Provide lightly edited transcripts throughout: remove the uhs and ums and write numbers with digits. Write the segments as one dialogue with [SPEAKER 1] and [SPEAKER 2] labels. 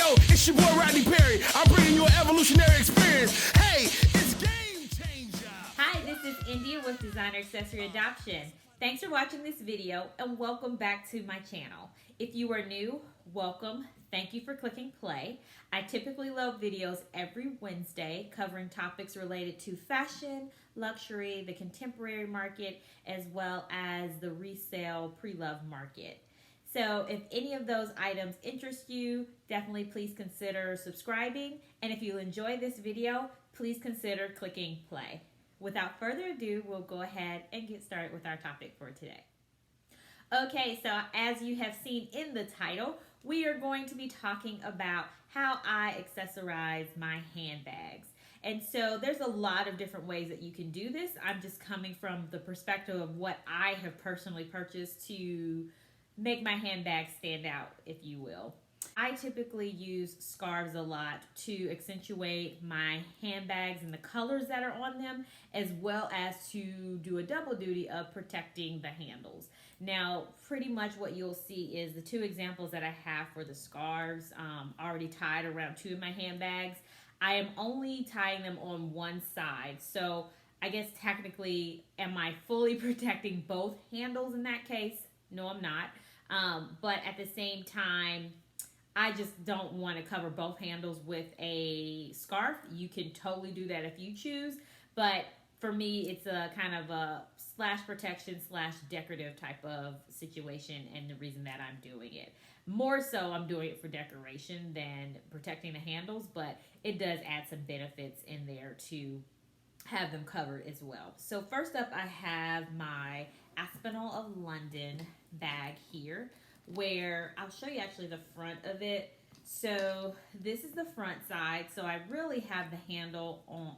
[SPEAKER 1] Yo, it's your boy Rodney Perry. I'm bringing you an evolutionary experience. Hey, it's game changer.
[SPEAKER 2] Hi, this is India with Designer Accessory Adoption. Thanks for watching this video and welcome back to my channel. If you are new, welcome. Thank you for clicking play. I typically load videos every Wednesday covering topics related to fashion, luxury, the contemporary market, as well as the resale pre-loved market. So if any of those items interest you, definitely please consider subscribing. And if you enjoy this video, please consider clicking play. Without further ado, we'll go ahead and get started with our topic for today. Okay, so as you have seen in the title, we are going to be talking about how I accessorize my handbags. And so there's a lot of different ways that you can do this. I'm just coming from the perspective of what I have personally purchased to make my handbag stand out, if you will. I typically use scarves a lot to accentuate my handbags and the colors that are on them, as well as to do a double duty of protecting the handles. Now, pretty much what you'll see is the two examples that I have for the scarves already tied around two of my handbags. I am only tying them on one side, so I guess technically, am I fully protecting both handles in that case? No, I'm not. But at the same time, I just don't want to cover both handles with a scarf. You can totally do that if you choose, but for me, it's a kind of a slash protection slash decorative type of situation, and the reason that I'm doing it. More so, I'm doing it for decoration than protecting the handles, but it does add some benefits in there to have them covered as well. So first up, I have my Aspinall of London bag here, where I'll show you actually the front of it. So this is the front side. So I really have the handle on,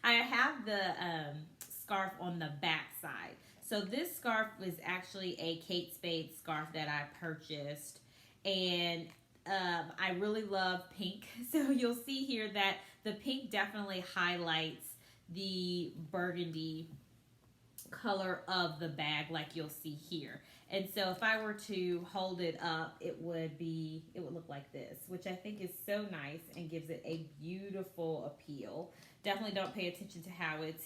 [SPEAKER 2] I have the scarf on the back side. So this scarf was actually a Kate Spade scarf that I purchased, and I really love pink. So you'll see here that the pink definitely highlights the burgundy color of the bag, like you'll see here. And so if I were to hold it up, it would look like this, which I think is so nice and gives it a beautiful appeal. Definitely don't pay attention to how it's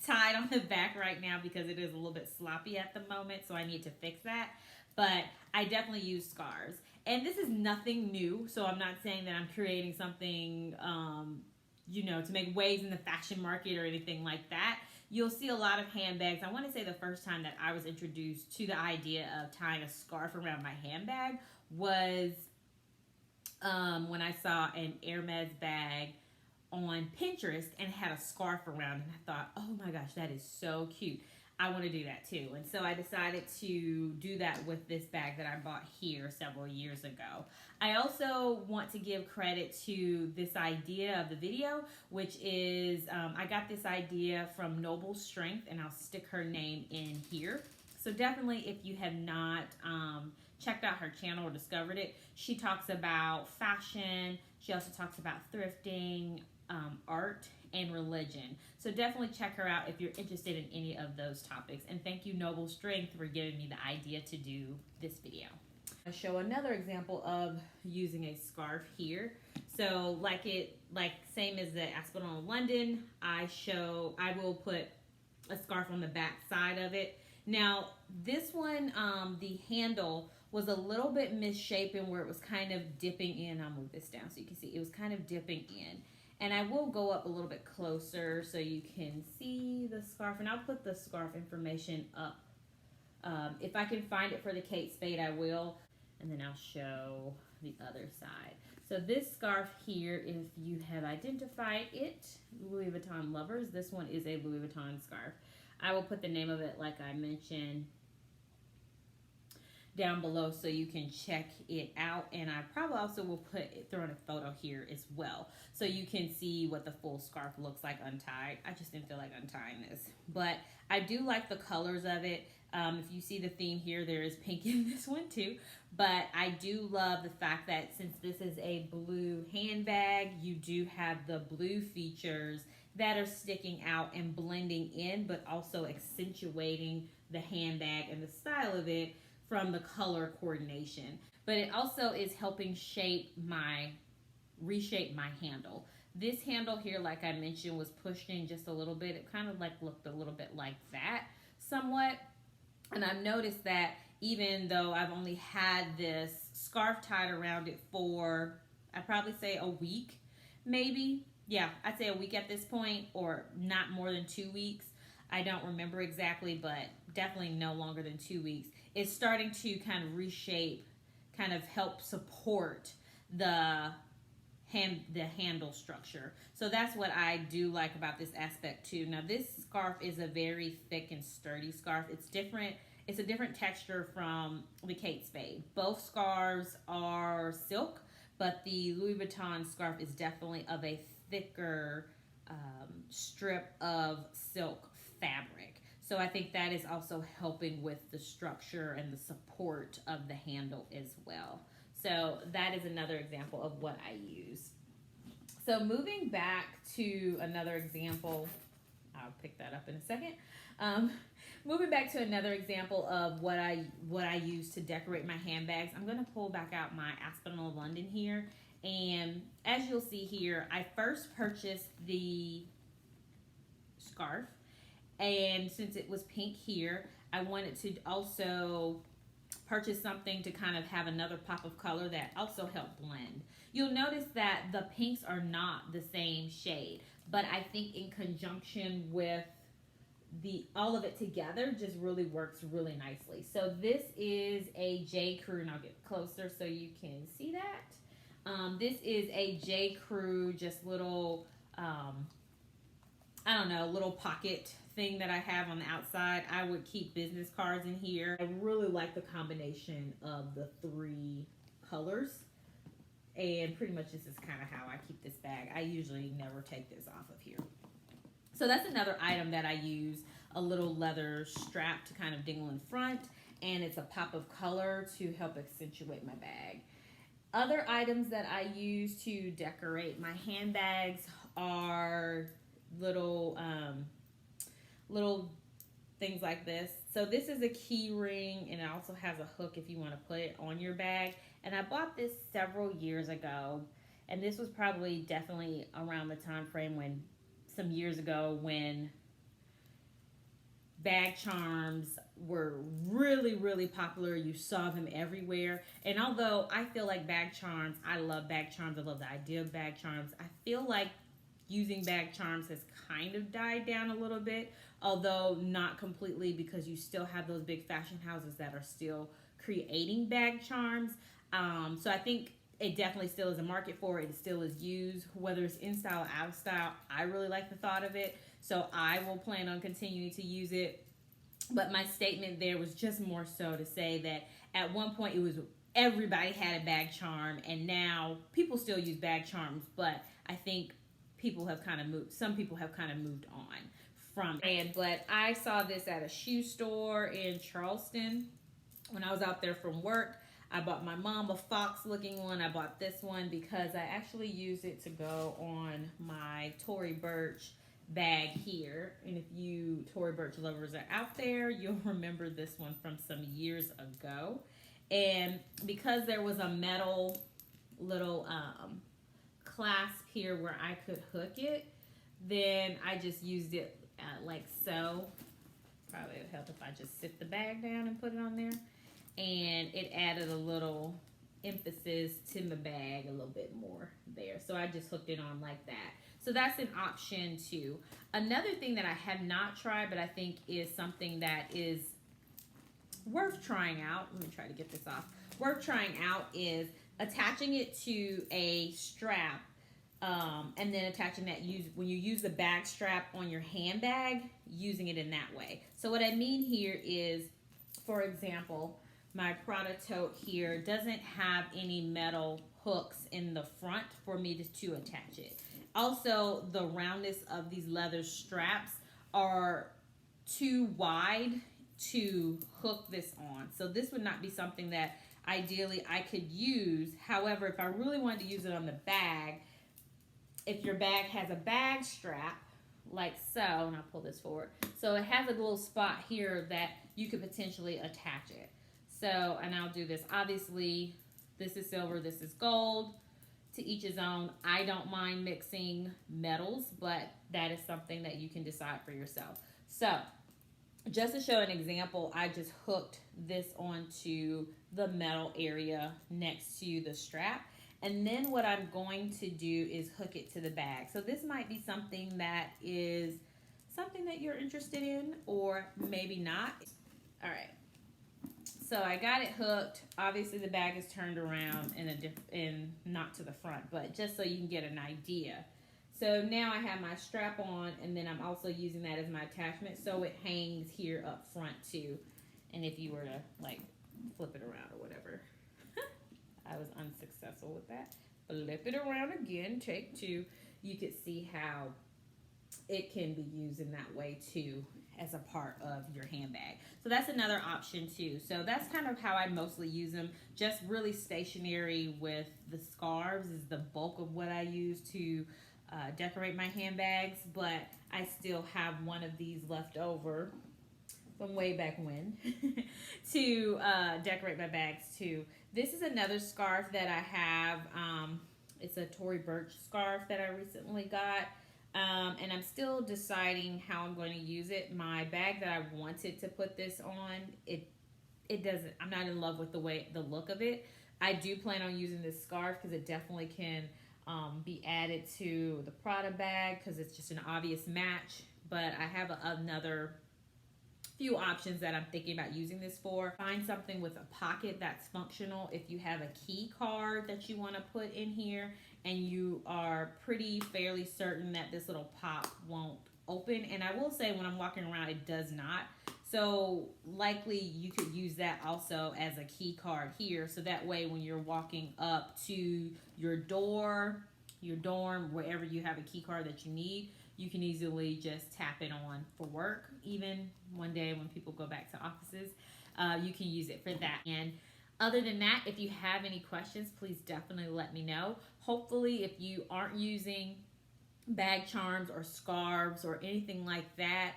[SPEAKER 2] tied on the back right now because it is a little bit sloppy at the moment, so I need to fix that. But I definitely use scarves. And this is nothing new, so I'm not saying that I'm creating something to make waves in the fashion market or anything like that. You'll see a lot of handbags. I want to say the first time that I was introduced to the idea of tying a scarf around my handbag was when I saw an Hermes bag on Pinterest and had a scarf around, and I thought, oh my gosh, that is so cute. I want to do that too. And so I decided to do that with this bag that I bought here several years ago. I also want to give credit to this idea of the video, which is I got this idea from Noble Strength, and I'll stick her name in here. So definitely, if you have not checked out her channel or discovered it, she talks about fashion. She also talks about thrifting, art, and religion. So definitely check her out if you're interested in any of those topics. And thank you, Noble Strength, for giving me the idea to do this video. I'll show another example of using a scarf here. So like same as the Aspinall of London, I will put a scarf on the back side of it. Now this one, the handle was a little bit misshapen where it was kind of dipping in. I'll move this down so you can see it was kind of dipping in. And I will go up a little bit closer so you can see the scarf. And I'll put the scarf information up. If I can find it for the Kate Spade, I will. And then I'll show the other side. So this scarf here, if you have identified it, Louis Vuitton lovers, this one is a Louis Vuitton scarf. I will put the name of it, like I mentioned, down below so you can check it out, and I probably also will throw in a photo here as well so you can see what the full scarf looks like untied. I just didn't feel like untying this, but I do like the colors of it. If you see the theme here, there is pink in this one too, but I do love the fact that since this is a blue handbag, you do have the blue features that are sticking out and blending in, but also accentuating the handbag and the style of it from the color coordination. but it also is helping reshape my handle. This handle here, like I mentioned, was pushed in just a little bit. It kind of like looked a little bit like that somewhat. And I've noticed that even though I've only had this scarf tied around it for, I'd probably say a week, maybe. Yeah, I'd say a week at this point, or not more than 2 weeks. I don't remember exactly, but definitely no longer than 2 weeks. It's starting to kind of reshape, kind of help support the handle structure. So that's what I do like about this aspect too. Now this scarf is a very thick and sturdy scarf. It's different. It's a different texture from the Kate Spade. Both scarves are silk, but the Louis Vuitton scarf is definitely of a thicker strip of silk fabric. So I think that is also helping with the structure and the support of the handle as well. So that is another example of what I use. So moving back to another example, I'll pick that up in a second. Moving back to another example of what I use to decorate my handbags, I'm going to pull back out my Aspinall London here. And as you'll see here, I first purchased the scarf. And since it was pink here, I wanted to also purchase something to kind of have another pop of color that also helped blend. You'll notice that the pinks are not the same shade, but I think in conjunction with all of it together just really works really nicely. So this is a JCrew, and I'll get closer so you can see that. This is a JCrew, just little, I don't know, little pocket thing that I have on the outside. I would keep business cards in here. I really like the combination of the 3 colors. And pretty much this is kind of how I keep this bag. I usually never take this off of here. So that's another item that I use, a little leather strap to kind of dingle in front. And it's a pop of color to help accentuate my bag. Other items that I use to decorate my handbags are little things like this. So this is a key ring, and it also has a hook if you want to put it on your bag. And I bought this several years ago, and this was probably definitely around the time frame some years ago when bag charms were really, really popular. You saw them everywhere. And although I feel like bag charms, I love bag charms, I love the idea of bag charms, I feel like using bag charms has kind of died down a little bit, although not completely, because you still have those big fashion houses that are still creating bag charms. So I think it definitely still is a market for it. It still is used, whether it's in style or out of style. I really like the thought of it, so I will plan on continuing to use it. But my statement there was just more so to say that at one point it was everybody had a bag charm, and now people still use bag charms, but I think some people have kind of moved on from it. But I saw this at a shoe store in Charleston when I was out there from work. I bought my mom a fox looking one. I bought this one because I actually used it to go on my Tory Burch bag here. And if you Tory Burch lovers are out there, you'll remember this one from some years ago. And because there was a metal little clasp here where I could hook it, then I just used it like so. Probably would help if I just sit the bag down and put it on there. And it added a little emphasis to my bag a little bit more there. So I just hooked it on like that. So that's an option too. Another thing that I have not tried, but I think is something that is worth trying out. Let me try to get this off. Worth trying out is attaching it to a strap, and then attaching that when you use the bag strap on your handbag, using it in that way. So what I mean here is, for example, my Prada tote here doesn't have any metal hooks in the front for me to attach it. Also, the roundness of these leather straps are too wide to hook this on. So this would not be something that ideally I could use. However, if I really wanted to use it on the bag, if your bag has a bag strap, like so, and I'll pull this forward. So it has a little spot here that you could potentially attach it. So, and I'll do this. Obviously, This is silver, this is gold. To each his own. I don't mind mixing metals, but that is something that you can decide for yourself. So, just to show an example, I just hooked this onto the metal area next to the strap. And then what I'm going to do is hook it to the bag. So this might be something that is something that you're interested in, or maybe not. All right. So I got it hooked. Obviously the bag is turned around and not to the front, but just so you can get an idea. So now I have my strap on, and then I'm also using that as my attachment, so it hangs here up front too. And if you were to like flip it around or whatever. I was unsuccessful with that. Flip it around again, take two. You could see how it can be used in that way too, as a part of your handbag. So that's another option too. So that's kind of how I mostly use them. Just really stationary with the scarves is the bulk of what I use to decorate my handbags, but I still have one of these left over from way back when to decorate my bags too. This is another scarf that I have. It's a Tory Burch scarf that I recently got. And I'm still deciding how I'm going to use it. My bag that I wanted to put this on, it doesn't, I'm not in love with the look of it. I do plan on using this scarf because it definitely can be added to the Prada bag because it's just an obvious match. But I have another few options that I'm thinking about using this for. Find something with a pocket that's functional. If you have a key card that you want to put in here and you are fairly certain that this little pop won't open, and I will say when I'm walking around it does not, so likely you could use that also as a key card here, so that way when you're walking up to your door, your dorm, wherever you have a key card that you need, you can easily just tap it on for work. Even one day when people go back to offices, you can use it for that. And other than that, if you have any questions, please definitely let me know. Hopefully, if you aren't using bag charms or scarves or anything like that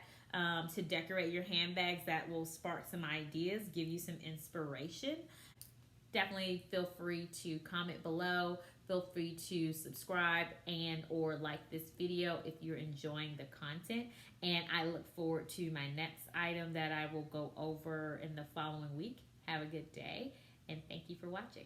[SPEAKER 2] to decorate your handbags, that will spark some ideas, give you some inspiration. Definitely feel free to comment below. Feel free to subscribe and or like this video if you're enjoying the content. And I look forward to my next item that I will go over in the following week. Have a good day, and thank you for watching.